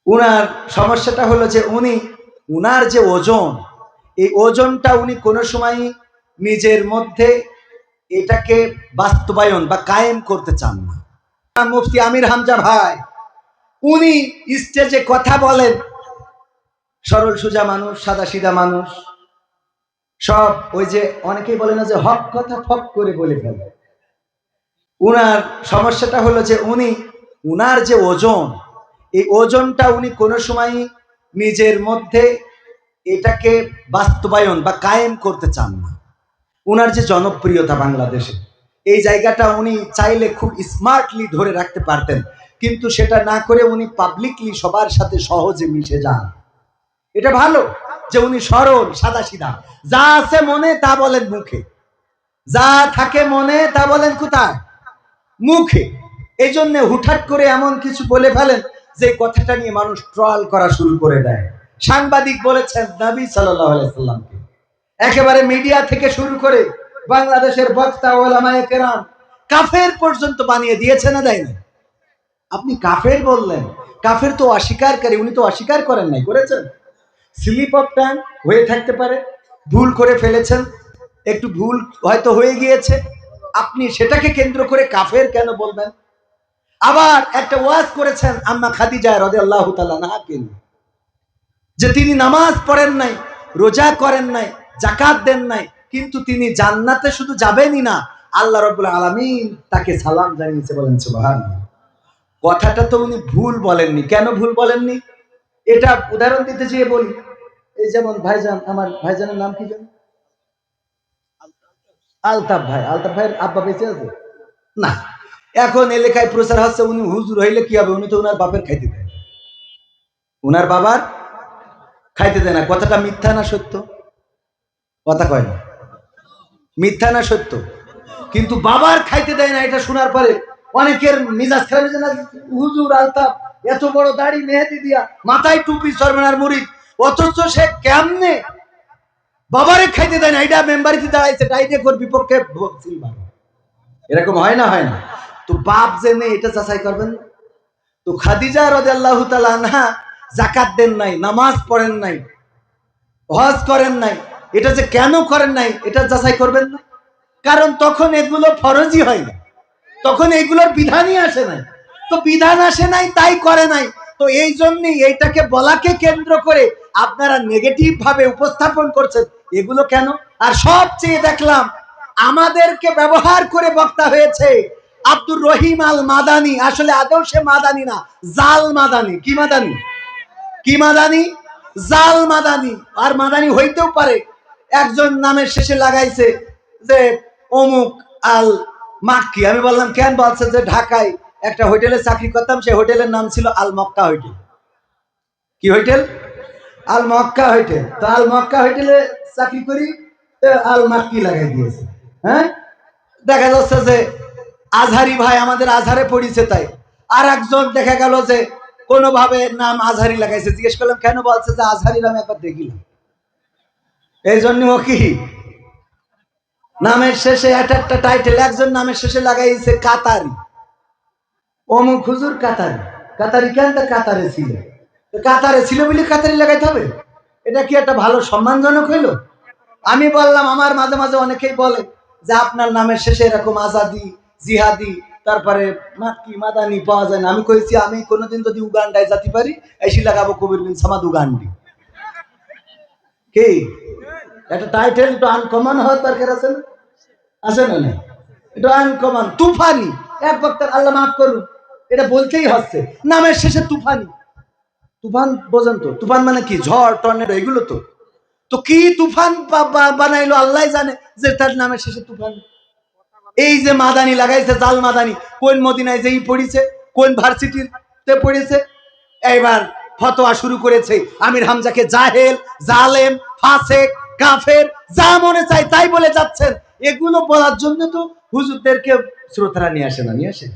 উনার সমস্যাটা হলো যে উনার যে ওজন, এই ওজনটা উনি কোনো সময় নিজের মধ্যে এটাকে বাস্তবায়ন বা কায়েম করতে চান না। মুফতি আমির হামজা ভাই উনি স্টেজে কথা বলেন, সরল সোজা মানুষ, সাদা সিধা মানুষ, সব ওই যে অনেকেই বলে না যে হক কথা ফক করে বলে ফেলে। উনার সমস্যাটা হলো যে উনার যে ওজন, এই ওজনটা উনি কোনো সময় নিজের মধ্যে এটাকে বাস্তবায়ন বা কায়েম করতে চান না। উনার যে জনপ্রিয়তা বাংলাদেশে, এই জায়গাটা উনি চাইলে খুব স্মার্টলি ধরে রাখতে পারতেন, কিন্তু সেটা না করে উনি পাবলিকলি সবার সাথে সহজে মিশে যান। এটা ভালো যে উনি সরল সাদা সিধা, যা আছে মনে তা বলেন মুখে, যা থাকে মনে তা বলেন কোথায়? মুখে। এই জন্য হুটহাট করে এমন কিছু বলে ফেলেন যে কথাটা নিয়ে মানুষ ট্রল করা শুরু করে দেয়। সাংবাদিক বলেছেন নবী সাল্লাল্লাহু আলাইহি সাল্লামকে, একেবারে মিডিয়া থেকে শুরু করে বাংলাদেশের বক্তা ওলামায়ে কেরাম কাফের পর্যন্ত বানিয়ে দিয়েছে না, দেয় না? আপনি কাফের বললেন, কাফের তো অস্বীকারী, উনি তো অস্বীকার করেন নাই, করেছেন? স্লিপ অফ টাং হয়ে থাকতে পারে, ভুল করে ফেলেছেন, একটু ভুল হয়তো হয়ে গিয়েছে, আপনি সেটাকে কেন্দ্র করে কাফের কেন বলবেন? আবার একটা ওয়াজ করেছেন আম্মা খাদিজা রাদিয়াল্লাহু তাআলা আনহাকে, যে তিনি নামাজ পড়েন নাই, রোজা করেন নাই, যাকাত দেন নাই, কিন্তু তিনি জান্নাতে শুধু যাবেনই না, আল্লাহ রাব্বুল আলামিন তাকে সালাম জানিয়েছে, বলেন সুবহানাল্লাহ। কথাটা তো উনি ভুল বলেননি। কেন ভুল বলেননি? এটা উদাহরণ দিতে যেয়ে বলি, এই যেমন ভাইজান, আমার ভাইজানের নাম কি জানেন? আলতাফ ভাই। আলতাফ ভাইয়ের আব্বা বেঁচে আছে না? এখন এলাকায় প্রচার হচ্ছে উনি হুজুর হইলে কি হবে, উনি তো উনার বাপের খাইতে দেয়, উনার বাবার খাইতে দেয় না। কথাটা মিথ্যা না সত্য? কথা কয় না, মিথ্যা না সত্য? কিন্তু বাবার খাইতে দেয় না, এটা শোনার পরে অনেকের মিজাজ খারাপ হয়েছে না, হুজুর আলতাফ এত বড় দাড়ি মেহেদি দিয়া, মাথায় টুপি, সরমেনার মুরিদ, অথচ সে কেমনে বাবারে খাইতে দেয় না, এটা মেম্বারিতে দাঁড়াইছে, ডাইরেক্ট বিপক্ষে এরকম হয় না? হয় না? তো বাপ যে নেই এটা যাচাই করবেন না? তো খাদিজা রাদিয়াল্লাহু তাআলা আনহা যাকাত দেন নাই, নামাজ পড়েন নাই, হজ করেন নাই, এটা যে কেন করেন নাই এটা যাচাই করবেন না? কারণ তখন এগুলো ফরজই হয় না, তখন এগুলোর বিধানই আসে নাই। তো বিধান আসে নাই তাই করে নাই। তো এই জন্যই এইটাকে বলাকে কেন্দ্র করে আপনারা নেগেটিভ ভাবে উপস্থাপন করছেন, এগুলো কেন? আর সবচেয়ে দেখলাম আমাদেরকে ব্যবহার করে বক্তা হয়েছে আব্দুর রহিম আল মাদানি। আসলে আদৌ সে মাদানি না, জাল মাদানি। কি মাদানি? কি মাদানি? জাল মাদানি। আর মাদানি হইতেও পারে, একজন নামের শেষে লাগাইছে যে অমুক আল মাক্কি। আমি বললাম কেন? বলছে যে ঢাকায় একটা হোটেলে চাকরি করতাম, সেই হোটেলের নাম ছিল আল মক্কা হোটেল। কি হোটেল? আল মক্কা হোটেল। তো আল মক্কা হোটেলে চাকরি করি, আল মাক্কি লাগাই দিয়েছে। হ্যাঁ, দেখা যাচ্ছে যে আজহারি ভাই আমাদের আজহারে পড়িছে, তাই আর একজন দেখা গেল যে কোনোভাবে নাম আজহারি লাগাইছে। জিজ্ঞেস করলাম কেন? বলছে যে আজহারি নাম একবার দেখিলাম, এই জন্য ও কি নামের শেষে একটা টাইটেল, একজন নামের শেষে লাগাইছে কাতারি, অমুক হুজুর কাতারি। কাতারি কেন? তা কাতারে ছিল, কাতারে ছিল বলে কাতারি লাগাইতে হবে? এটা কি একটা ভালো সম্মানজনক হইল? আমি বললাম আমার মাঝে মাঝে অনেকেই বলে যে আপনার নামের শেষে এরকম আজাদি, জিহাদি, তারপরে মাক্কি, মাদানি পাওয়া যায় না। আমি কইছি আমি কোনোদিন যদি উগান্ডায় যেতে পারি, এসি লাগাবো কবির বিন সামাদ উগান্ডি। কি একটা টাইটেল একটু আনকমন হওয়ার দরকার আছে না? আছে না? না, এটা আনকমন। তুফানি, এক বক্তার, আল্লাহ মাফ করুন, এটা বলতেই হচ্ছে, নামের শেষে তুফানি। তুফান বোঝেন তো? তুফান মানে কি? ঝড়, টর্নেডো, এগুলো তো। তো কি তুফান বানাইলো আল্লাহ জানে, যে তার নামের শেষে তুফান। এই যে মাদানি লাগাইছে, জাল মাদানি, কোন মদিনায় যেই পড়িছে, কোন ভার্সিটিতে পড়েছে, এইবার ফতোয়া শুরু করেছে আমির হামজাকে জাহেল, জালেম, ফাসেক, কাফের, যা মনে চায় তাই বলে যাচ্ছেন। এগুলো বলার জন্য তো হুজুরদেরকে শ্রোতারা নিয়ে আসে না? নিয়ে আসে।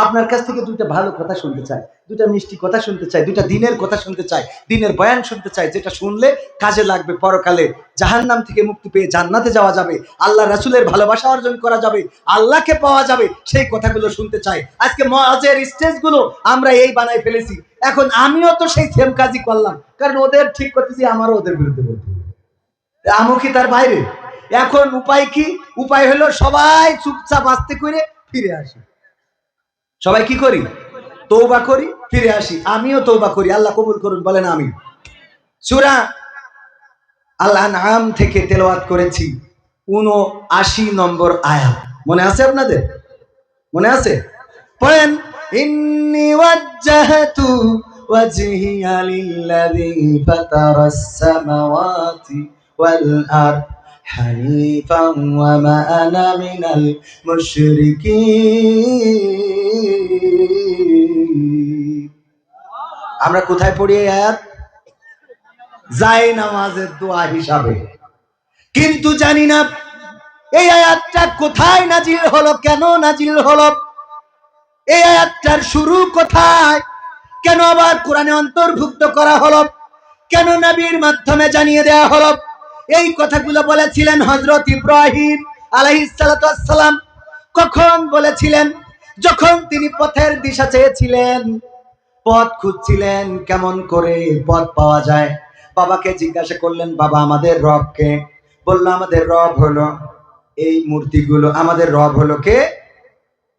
আপনার কাছ থেকে দুইটা ভালো কথা শুনতে চাই, দুইটা মিষ্টি কথা শুনতে চাই, দুইটা দিনের কথা শুনতে চাই, দিনের বয়ান শুনতে চাই, যেটা শুনলে কাজে লাগবে, পরকালে জাহান্নাম থেকে মুক্তি পেয়ে জান্নাতে যাওয়া যাবে, আল্লাহ রাসূলের ভালোবাসা অর্জন করা যাবে, আল্লাহকে পাওয়া যাবে, সেই কথাগুলো শুনতে চাই। আজকে মজের স্টেজগুলো আমরা এই বানাই ফেলেছি। এখন আমিও তো সেই সেম কাজই করলাম, কারণ ওদের ঠিক করতেছি, আমারও ওদের বিরুদ্ধে বলতে হবে। আমও কি তার বাইরে? এখন উপায় কি? উপায় হলো সবাই চুপচাপ আস্তে করে ফিরে আসি। সবাই কি করি? তওবা করি, ফিরে আসি। আমিও তওবা করি, আল্লাহ কবুল করুন, বলেন আমিন। সূরা আল আনআম থেকে তেলাওয়াত করেছি ৭৯ নম্বর আয়াত। মনে আছে আপনাদের? মনে আছে? পড়েন, ইন্নী ওয়াজ্জাহতু ওয়াজহিয়া লিল্লাযী ফাতারাস সামাওয়াতি ওয়াল আরদ হানিফান ওয়া মা আনা মিনাল মুশরিকিন। আমরা কোথায় পড়ি এই আয়াত? যাই নামাজের দোয়া হিসাবে। কিন্তু জানি না এই আয়াতটা কোথায় নাজিল হলো, কেন নাজিল হলো, এই আয়াতটার শুরু কোথায়, কেন আবার কোরআনে অন্তর্ভুক্ত করা হলো, কেন নবীর মাধ্যমে জানিয়ে দেওয়া হলো। এই কথাগুলো বলেছিলেন হযরত ইব্রাহিম আলাইহিস সালাতু ওয়াস সালাম। কখন বলেছিলেন? যখন তিনি পথের দিশা চেয়েছিলেন, পথ খুঁজছিলেন, কেমন করে পথ পাওয়া যায়। বাবাকে জিজ্ঞাসা করলেন, বাবা আমাদের রব কে? বলল আমাদের রব হলো এই মূর্তিগুলো। আমাদের রব হলো কে?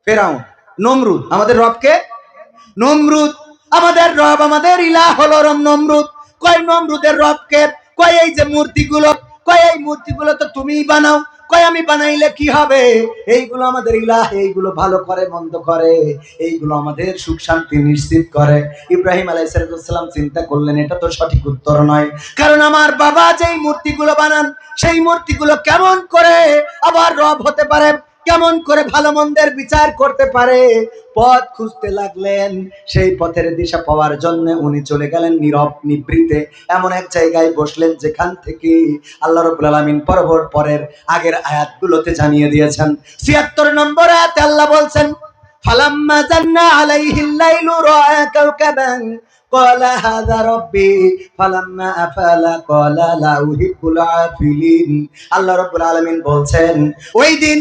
ফেরাউন, নমরুদ। আমাদের রব কে? নমরুদ। আমাদের রব, আমাদের ইলাহ হলো নমরুদ। কয় নমরুদের রব কে? কয় এই যে মূর্তিগুলো। কয় এই মূর্তিগুলো তো তুমিই বানাও। কয় আমি বানাইলে কি হবে? এইগুলো আমাদের ইলাহ, এইগুলো ভালো করে মন্দ করে, এইগুলো আমাদের সুখ শান্তি নিশ্চিত করে। ইব্রাহিম আলাইহিস সালাম চিন্তা করলেন, এটা তো সঠিক উত্তর নয়, কারণ আমার বাবা যেই মূর্তিগুলো বানান, সেই মূর্তিগুলো কেমন করে আবার রব হতে পারে, কেমন করে ভালো মন্দের বিচার করতে পারে। পথ খুঁজতে লাগলেন। সেই পথের দিশা পাওয়ার জন্য উনি চলে গেলেন নীরব নিভৃতে এমন এক জায়গায় বসলেন, যেখান থেকে আল্লাহ রাব্বুল আলামিন পরের আগের আয়াতগুলোতে জানিয়ে দিয়েছেন। ৭৬ নম্বর আয়াতে আল্লাহ বলছেন, ফালাম্মা জান্না আলাইহিল লাইলু রাআ কাওকাবান ক্বালা হাযা রাব্বি ফালাম্মা আফালা ক্বালা লা উহিব্বুল আফিলিন। আল্লাহ রাব্বুল আলামিন বলছেন, ওই দিন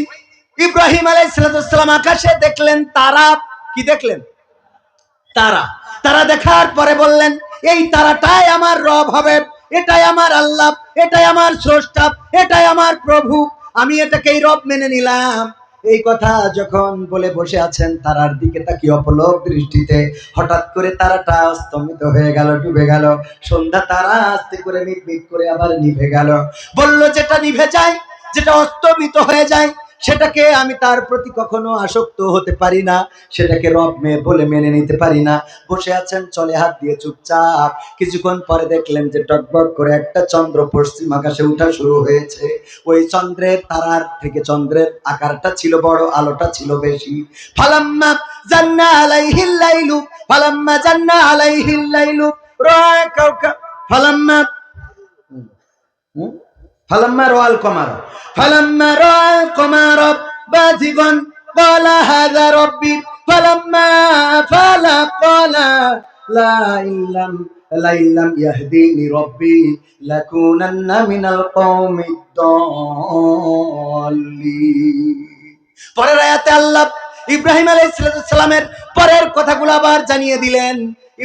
ইব্রাহিম আলাইহিস সালাম আকাশে দেখলেন তারা। কি দেখলেন? তারা। তারা দেখার পরে বললেন, এই তারাটাই আমার রব হবে, এটাই আমার আল্লাহ, এটাই আমার স্রষ্টা, এটাই আমার প্রভু, আমি এটাকেই রব মেনে নিলাম। এই কথা যখন বলে বসে আছেন, তারার দিকে তাকিয়ে অপলক দৃষ্টিতে হঠাৎ করে তারাটা স্তম্ভিত হয়ে গেল, ডুবে গেল। সন্ধ্যা তারা আস্তে করে মিট মিট করে আবার নিভে গেল। বলল, যেটা নিভে যায়, যেটা অস্তমিত হয়ে যায়, সেটাকে আমি তার প্রতি কখনো আসক্ত হতে পারি না, সেটাকে রব বলে মেনে নিতে পারি না। বসে আছেন চলে হাত দিয়ে চুপচাপ। কিছুক্ষণ পরে দেখলেন যে টকবক করে একটা চন্দ্র পশ্চিম আকাশে উঠা শুরু হয়েছে। ওই চন্দ্রের তারার থেকে চন্দ্রের আকারটা ছিল বড়, আলোটা ছিল বেশি। ফালাম্মা জান্না আলাইহিল লাইলু ফালাম্মা জান্না আলাইহিল লাইলু রাআ কাওকাব ফালাম্মা ফালাম্মা রাআল কমার ফালাম্মা রাআল কমার বাযিগান ক্বালা হাযা রাব্বি ফালাম্মা আফালা ক্বালা লা ইল্লাম ইয়াহদিনি রাব্বি লাকুনান্না মিনাল কওমিদ দাল্লিন। পরের আয়াতে আল্লাহ ইব্রাহিম আলাইহিস সালামের পরের কথাগুলো আবার জানিয়ে দিলেন।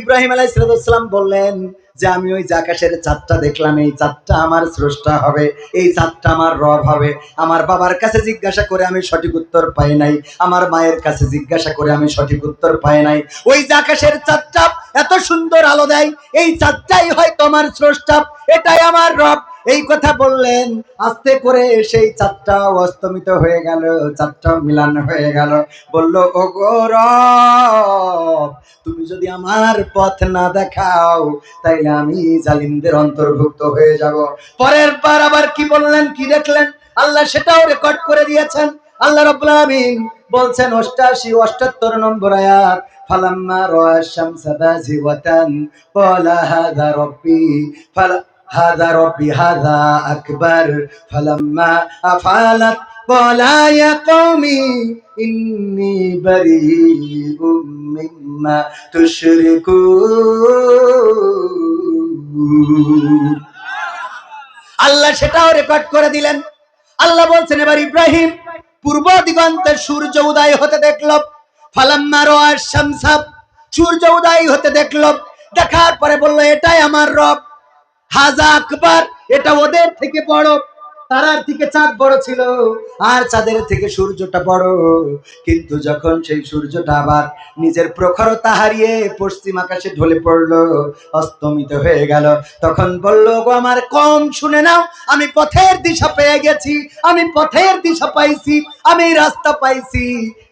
ইব্রাহিম আলাইহিস সালাম বললেন যে আমি ওই যে আকাশের চাঁদটা দেখলাম, এই চাঁদটা আমার স্রষ্টা হবে, এই চাঁদটা আমার রব হবে। আমার বাবার কাছে জিজ্ঞাসা করে আমি সঠিক উত্তর পাই নাই, আমার মায়ের কাছে জিজ্ঞাসা করে আমি সঠিক উত্তর পাই নাই। ওই যে আকাশের চাঁদটা এত সুন্দর আলো দেয়, এই চাঁদটাই হয়তো আমার স্রষ্টা, এটাই আমার রব। এই কথা বললেন, আস্তে করে সেই চাঁদটা অস্তমিত হয়ে গেল, চাঁদটা মিলান হয়ে গেল। বলল, ও গো রব, তুমি যদি আমার পথ না দেখাও, তাইলে আমি জালিমদের অন্তর্ভুক্ত হয়ে যাব। পরের বার আবার কি বললেন, কি দেখলেন, আল্লাহ সেটাও রেকর্ড করে দিয়েছেন। আল্লাহ রাব্বুল আলামিন বলছেন ৭৮ নম্বর আয়াত, ফালাম্মা রাআ শামসা বাযিগাতান ক্বালা হাযা রাব্বি হাযা রব্বি হাযা আকবার ফালাম্মা আফালাত ক্বালা ইয়া কওমি ইন্নী বারীউম মিম্মা তুশরিকুন। আল্লাহ সেটাও রেকর্ড করে দিলেন। আল্লাহ বলছেন, এবার ইব্রাহিম পূর্ব দিগন্তে সূর্য উদয় হতে দেখল। ফালাম্মা রাআ শামসা, সূর্য উদয় হতে দেখল। দেখার পরে বলল, এটাই আমার রব। হাজা আকবার, এটা ওদের থেকে বড়। তারার থেকে চাঁদ বড় ছিল, আর চাঁদের থেকে সূর্যটা বড়। কিন্তু যখন সেই সূর্যটা আবার নিজের প্রখরতা হারিয়ে পশ্চিম আকাশে ঢলে পড়লো, অস্তমিত হয়ে গেল, তখন বলল, গো আমার কম শুনে নাও, আমি পথের দিশা পেয়ে গেছি, আমি পথের দিশা পাইছি, আমি রাস্তা পাইছি।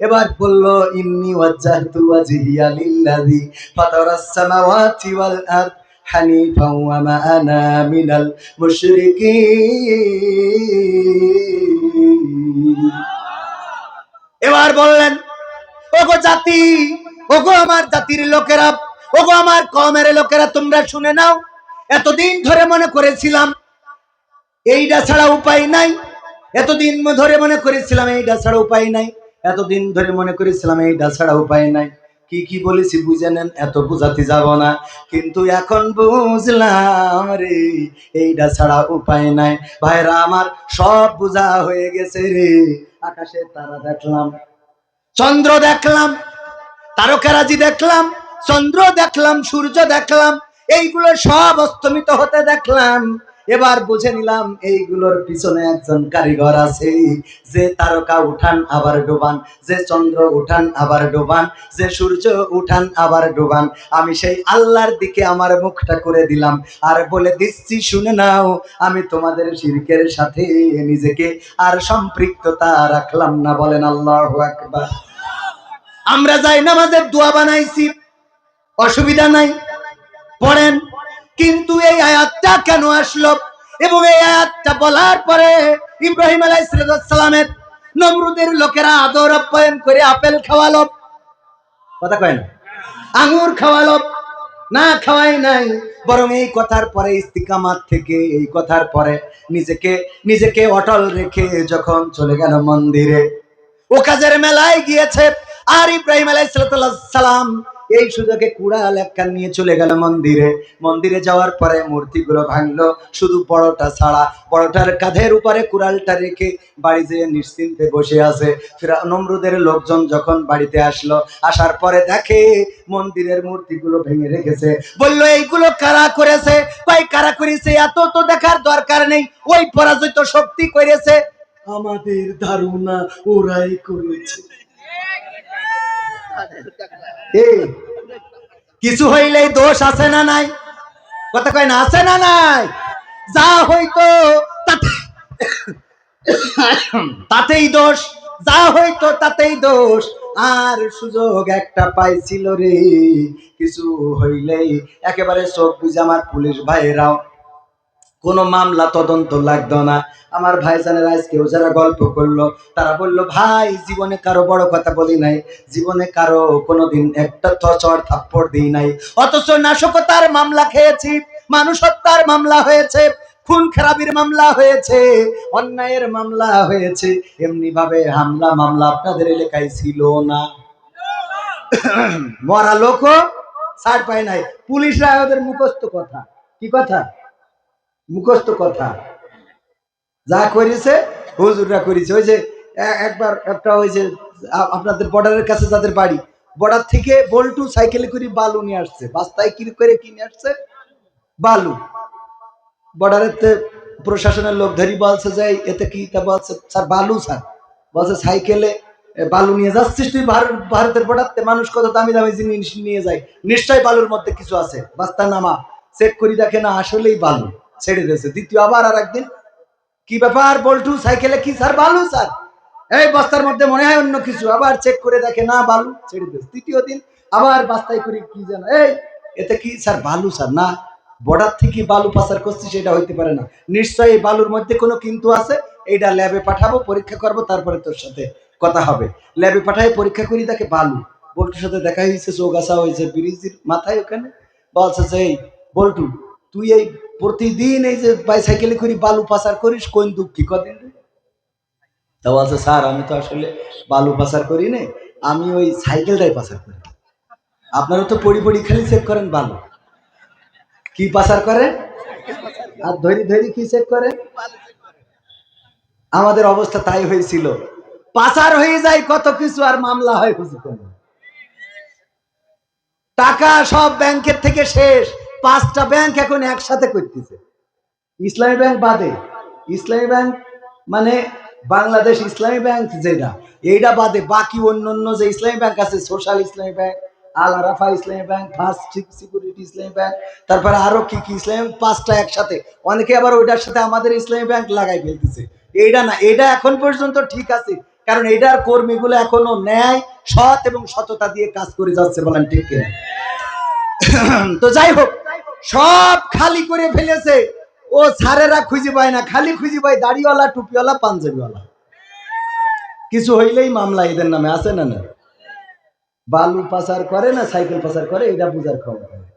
এবার বলল, ইন্নী ওয়াজ্জাহতু ওয়াজহিয়া লিল্লাযী ফাতারাস সামাওয়াতি ওয়াল আরদ হানিফা ওয়া মা আনা মিনাল মুশরিকিন। এবার বললেন, ওগো জাতি, ওগো আমার জাতির লোকেরা, ওগো আমার কওমের লোকেরা, তোমরা শুনে নাও। এতদিন ধরে মনে করেছিলাম এইটা ছাড়া উপায় নাই, এতদিন ধরে মনে করেছিলাম এইটা ছাড়া উপায় নাই, এতদিন ধরে মনে করেছিলাম এইটা ছাড়া উপায় নাই। কি কি বলেছি বুঝে নেন, এত বুঝাতে যাব না, কিন্তু এখন বুঝলাম রে, এইটা ছাড়া উপায় নাই। ভাইরা আমার, সব বুঝা হয়ে গেছে রে। আকাশে তারা দেখলাম, চন্দ্র দেখলাম, তারকারাজি দেখলাম, চন্দ্র দেখলাম, সূর্য দেখলাম, এইগুলো সব অস্তমিত হতে দেখলাম। এবার বুঝে নিলাম এইগুলোর পিছনে একজন কারিগর আছে, যে তারকা উঠান আবার ডোবান, যে চন্দ্র উঠান আবার ডোবান, যে সূর্য উঠান আবার ডোবান। আমি সেই আল্লাহর দিকে আমার মুখটা করে দিলাম, আর বলে দিচ্ছি, শুনে নাও, আমি তোমাদের শিরকের সাথে নিজেকে আর সম্পৃক্ততা রাখলাম না। বলেন আল্লাহু আকবার। আমরা যাই নামাজের দোয়া বানাইছি, অসুবিধা নাই, পড়েন। কিন্তু এই আয়াতটা কেন আসলো, এবং এই আয়াতটা বলার পরে ইব্রাহিম আলাইহিস সালামের নমরুদের লোকেরা আদর আপ্যায়ন করে আপেল খাওয়ালো, কথা কয় না, আঙ্গুর খাওয়ালো, না খাওয়াই নাই। বরং এই কথার পরে ইস্তিকামাত থেকে, এই কথার পরে নিজেকে নিজেকে অটল রেখে যখন চলে গেল মন্দিরে, ও কাজের মেলায় গিয়েছে। আর ইব্রাহিম আলাইহিস সালাম এই সুযোগে কুড়াল একখান নিয়ে চলে গেল মন্দিরে। মন্দিরে যাওয়ার পরে মূর্তিগুলো ভাঙলো, শুধু বড়টা ছাড়া। বড়টার কাঁধের উপরে কুড়ালটা রেখে বাড়ি যেয়ে নিশ্চিন্তে বসে আছে। নমরুদের লোকজন যখন বাড়িতে আসলো, আসার পরে দেখে মন্দিরের মূর্তিগুলো ভেঙে রেখেছে। বললো, এইগুলো কারা করেছে? কয়, কারা করেছে এত তো দেখার দরকার নেই, ওই পরাজিত শক্তি করেছে। আমাদের ধারণা ওরাই করেছে। কিছু হইলেই দোষ আছে না নাই? কথা কয় না, আছে না নাই? যা হইতো তাতেই দোষ, যা হইতো তাতেই দোষ। আর সুযোগ একটা পাইছিল রে, কিছু হইলেই একেবারে চোখ বুঝে আমার পুলিশ ভাইরাও কোনো মামলা তদন্ত লাগতো না। আমার ভাইজানের আজকেও যারা গল্প করলো, তারা বললো, ভাই জীবনে কারো বড় কথা বলি নাই, জীবনে কারো কোনোদিন একটা চড় থাপ্পড় দিই নাই, অথচ নাশকতার মামলা খেয়েছি, মানুষ হত্যার মামলা হয়েছে, খুন খারাপির মামলা হয়েছে, অন্যায়ের মামলা হয়েছে। এমনি ভাবে হামলা মামলা আপনাদের এলাকায় ছিল না। মরা লোকও ছাড় পায় নাই, পুলিশরা ওদের মুখস্থ কথা। কি কথা? মুখস্থ কথা। যা করেছে হুজুররা করেছে। ওই যে একবার একটা, ওই যে আপনাদের বর্ডারের কাছে যাদের বাড়ি, বর্ডার থেকে বল্টু সাইকেলে করে বালু নিয়ে আসছে, বাস্তায় কি করে কিনে আসছে বালু। বর্ডারের প্রশাসনের লোক ধরি বলছে যে এতে কি, তা বলছে স্যার বালু স্যার, বলছে সাইকেলে বালু নিয়ে যাচ্ছিস তুই? ভারতের বর্ডারতে মানুষ কত দামি দামি জিনিস নিয়ে যায়, নিশ্চয় বালুর মধ্যে কিছু আছে। বাস্তা নামা, চেক করি, দেখে না আসলেই বালু, ছেড়ে দিয়েছে। দ্বিতীয় আবার আর একদিন, কি ব্যাপার বল্টু সাইকেলে কি? স্যার বালু স্যার। এই বস্তার মধ্যে মনে হয় অন্য কিছু, আবার চেক করে দেখে না বালু, ছেড়ে দিয়েছে। তৃতীয় দিন আবার বাস্তায় করে, কি জানো এই এতে কি? স্যার বালু স্যার। না, বর্ডার থেকে বালু পাচার করছি সেটা হইতে পারে না, নিশ্চয়ই এই বালুর মধ্যে কোনো কিন্তু আছে, এইটা ল্যাবে পাঠাবো, পরীক্ষা করবো, তারপরে তোর সাথে কথা হবে। ল্যাবে পাঠাই পরীক্ষা করি, দেখে বালু। বল্টুর সাথে দেখা হয়েছে, চৌগাছা হয়েছে ব্রিজের মাথায় ওখানে। বলছে যে, এই বল্টু তুই এই প্রতিদিন এই যে বাইসাইকেলে করি বালু পাচার করিস, কোন দুঃখী কদিন? তা বলছে স্যার আমি তো আসলে বালু পাচার করি না, আমি ওই সাইকেলটাই পাচার করি। আপনারা তো পড়ি পড়ি খালি চেক করেন বালু, কি পাচার করেন? আর ধরি ধরি কি চেক করেন? আমাদের অবস্থা তাই হয়েছিল, পাচার হয়ে যায় কত কিছু আর মামলা হয় বুঝতে না। টাকা সব ব্যাংকের থেকে শেষ, 5টা ব্যাংক এখন একসাথে করতেছে, ইসলামী ব্যাংক বাদে। ইসলামী ব্যাংক মানে বাংলাদেশ ইসলামী ব্যাংক যেটা, এইটা বাদে বাকি অন্যান্য যে ইসলামী ব্যাংক আছে, সোশ্যাল ইসলামী ব্যাংক, আল আরাফা ইসলামী ব্যাংক, ফার্স্ট সিকিউরিটি ইসলামী ব্যাংক, তারপরে আরো কি কি ইসলামী, 5টা একসাথে। অনেকে আবার ওইটার সাথে আমাদের ইসলামী ব্যাংক লাগাই ফেলতেছে। এইটা না, এটা এখন পর্যন্ত ঠিক আছে, কারণ এটার কর্মীগুলো এখনো ন্যায়, সৎ এবং সততা দিয়ে কাজ করে যাচ্ছে, বলেন ঠিক কিনা? তো যাই হোক, সব খালি করে ফেলেছে। ও ছাড়েরা খুঁজে পায় না, খালি খুঁজে পায় দাড়িওয়ালা, টুপিওয়ালা, পাঞ্জাবিওয়ালা। কিছু হইলেই মামলা এদের নামে, আছে না? না, বালু পাচার করে না সাইকেল পাচার করে, এটা বুঝার ক্ষমতা নেই।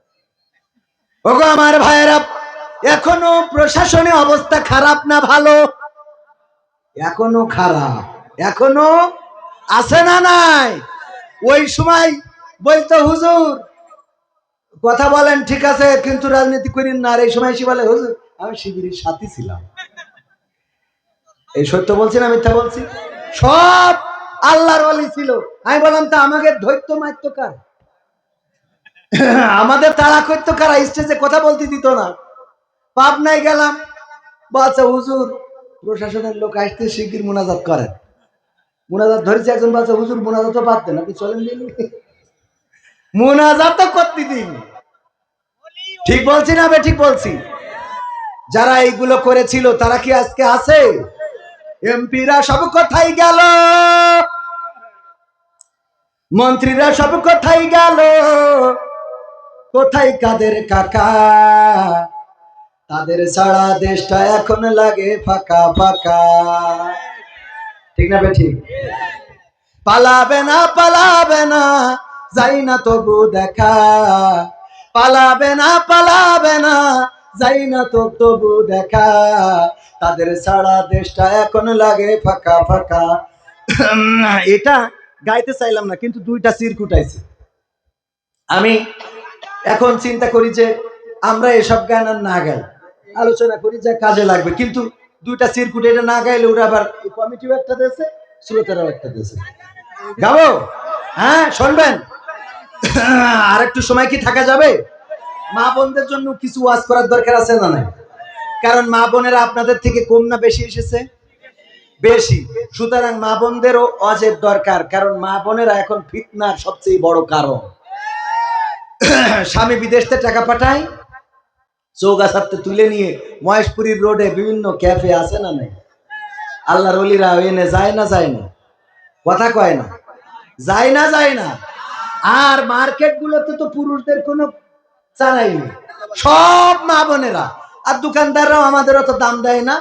ওগো আমার ভাইয়েরা, এখনো প্রশাসনে অবস্থা খারাপ না ভালো? এখনো খারাপ, এখনো আছে না নাই? ওই সময় বলতো হুজুর কথা বলেন ঠিক আছে, কিন্তু রাজনীতি করেন না। আর এই সময় এসে বলে হুজুর আমি শিবিরের সাথী ছিলাম। এই সত্য বলছি না মিথ্যা বলছি? সব আল্লাহর ওয়ালি ছিল। আমি বললাম তা আমাকে ধৈর্য মারতো কার? আমাদের তাড়া করতো কারা? স্টেজে কথা বলতে দিত না। পাবনায় গেলাম, বলছে হুজুর প্রশাসনের লোক আসতে শিগগির মোনাজাত করেন। মোনাজাত ধরেছে একজন, বলছে হুজুর মোনাজাত বাদ দেন, আপনি চলেন দিন। মোনাজাত করতে দিন। ঠিক বলছি না ঠিক বলছি? যারা এইগুলো করেছিল তারা কি আজকে আছে? এমপিরা সব কোথায় গেল? মন্ত্রীরা সব কোথায় গেল? কোথায় কাদের কাকা? তাদের ছাড়া দেশটা এখন লাগে ফাঁকা ফাঁকা। ঠিক না ঠিক? পালাবে না পালাবে না, যাই না তবু দেখা। পালাবে না পালাবে না, যাই না তো তবু দেখা। তাদের ছাড়া দেশটা এখন লাগে ফাঁকা ফাঁকা। এটা গাইতে চাইলাম না, কিন্তু 2টা চিরকুট আইছে। আমি এখন চিন্তা করি যে আমরা এসব গান আর না গাই, আলোচনা করি যা কাজে লাগবে, কিন্তু 2টা চিরকুট এটা না গাইলে ওরা আবার কমিটিও একটা দিয়েছে, শ্রোতারাও একটা দিয়েছে। গাবো? হ্যাঁ শুনবেন? আর একটু সময় কি থাকা যাবে? মা বোনদের জন্য কিছু ওয়াজ করার দরকার আছে না নাই? কারণ মা বোনেরা আপনাদের থেকে কম না বেশি এসেছে? বেশি। সুতরাং মা বোনদেরও ওয়াজের দরকার, কারণ মা বোনেরা এখন ফিতনার সবচেয়ে বড় কারণ। স্বামী বিদেশ থেকে টাকা পাঠায়, চৌগাছাতে তুলে নিয়ে মহেশপুরীর রোডে বিভিন্ন ক্যাফে আছে না নাই? আল্লাহর ওলিরা এনে যায় না যায় না? কথা কয় না? যায় না যায় না? আর মার্কেট গুলোতে তো পুরুষদের কোনো চালাই নেই, সব মা বোনেরা। আর দোকানদাররাও আমাদের অত দাম দেয় না।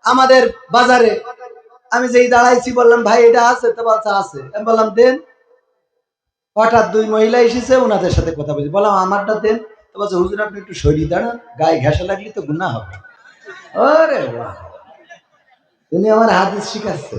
আমাদের বাজারে আমি যেই দাঁড়াইছি বললাম ভাই এটা আছে, তো বলছে আছে। আমি বললাম দেন। হঠাৎ 2 মহিলা এসেছে, ওনাদের সাথে কথা বলছি, বললাম আমারটা দেন। তো বলছে হুজুর আপনি একটু সরিয়ে দাঁড়ান, গায়ে ঘেঁষা লাগলে তো গুনাহ হবে। ওরে বাহ, উনি আমার হাদিস শিখাচ্ছে।